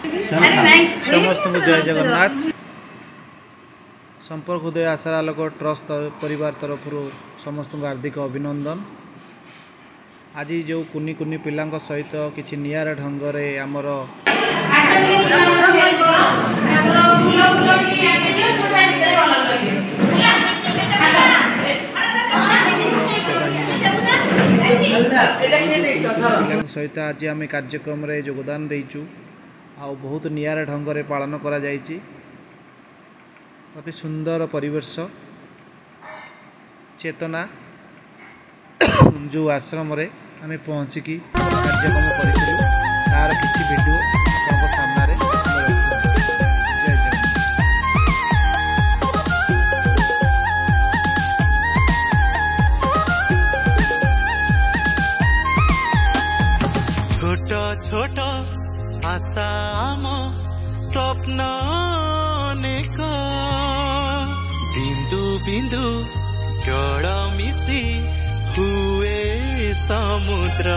समस्त को जय जगन्नाथ। संपर्क उदय आशार आलोक ट्रस्ट परिवार तरफ समस्त को हार्दिक अभिनंदन। आज जो कुनी कुनी पिला सहित किसी नियारा ढंग से आमर सहित आज आम कार्यक्रम रे योगदान देचु आ बहुत नियारा ढंग से पालन करा जायछि। अति सुंदर परिवेश चेतना जो आश्रम रे आम पहुँचिकी कार्यक्रम करूँ तार किसी वीडियो आपको सामने जय जय। छोट छोट आशा आम स्वप्न अनेक बिंदु बिंदु जल मिशी हुए समुद्र।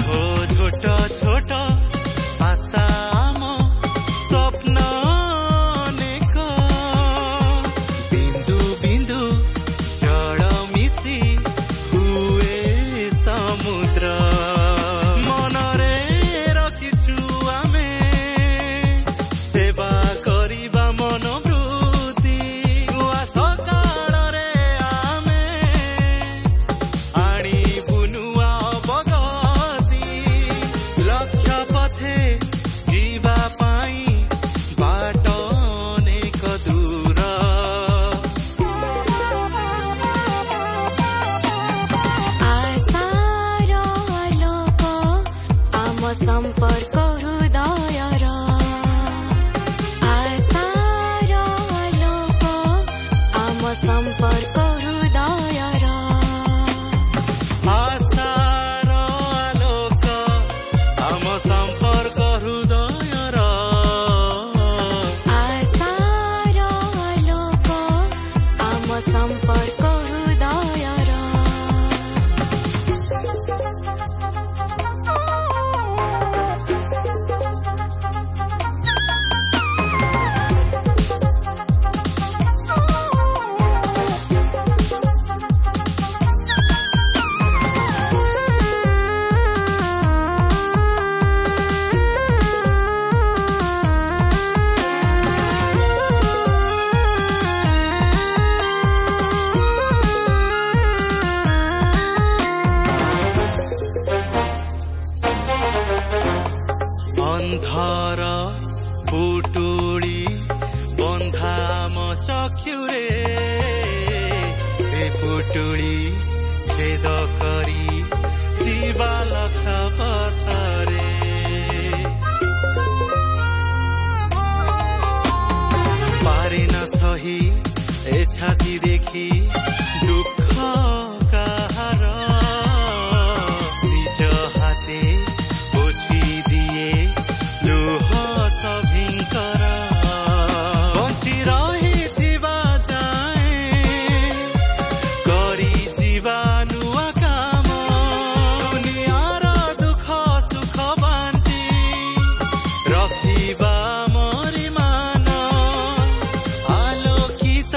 हो छोट छोट आशा आम स्वप्न अनेक बिंदु बिंदु जल मिशी हुए समुद्र। संपर्क हृदयर आशार आलोक आम संपर्क हृदयर आशार आलोक आम संपर्क हृदयर आशार आलोक आम संपर्क हृदयर। अंधार पुटुली बंधाम चक्षुरे से पुटुली छेद करी जीवा लखा पथरे। पारे न सही ए छाती देखी दुख कहार निज हाथे पोछी दिए लुह सभिंकर। बंची रही थिबा जाए करी जीवा नुआ काम दुनियार दुख सुख बांटी रखिबा मोरी मान आलोकित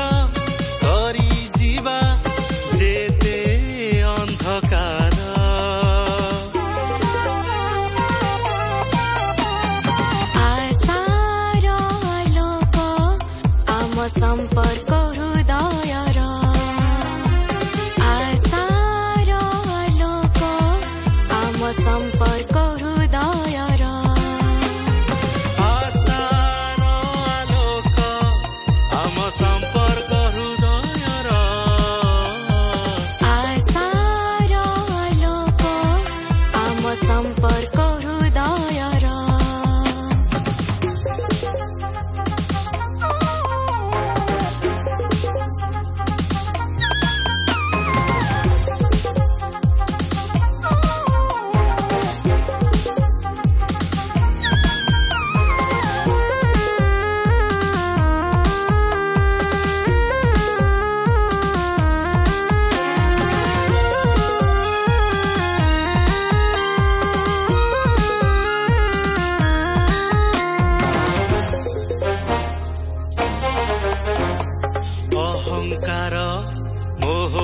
करी जीवा जेते अंधकार। आशार आलोक आम संपर्क हृदयर आशार आलोक आम संपर्क हृदयर आशार आलोक आम संपर्क हृदयर आशार आलोक आम संपर्क हृदयर। ମୋହ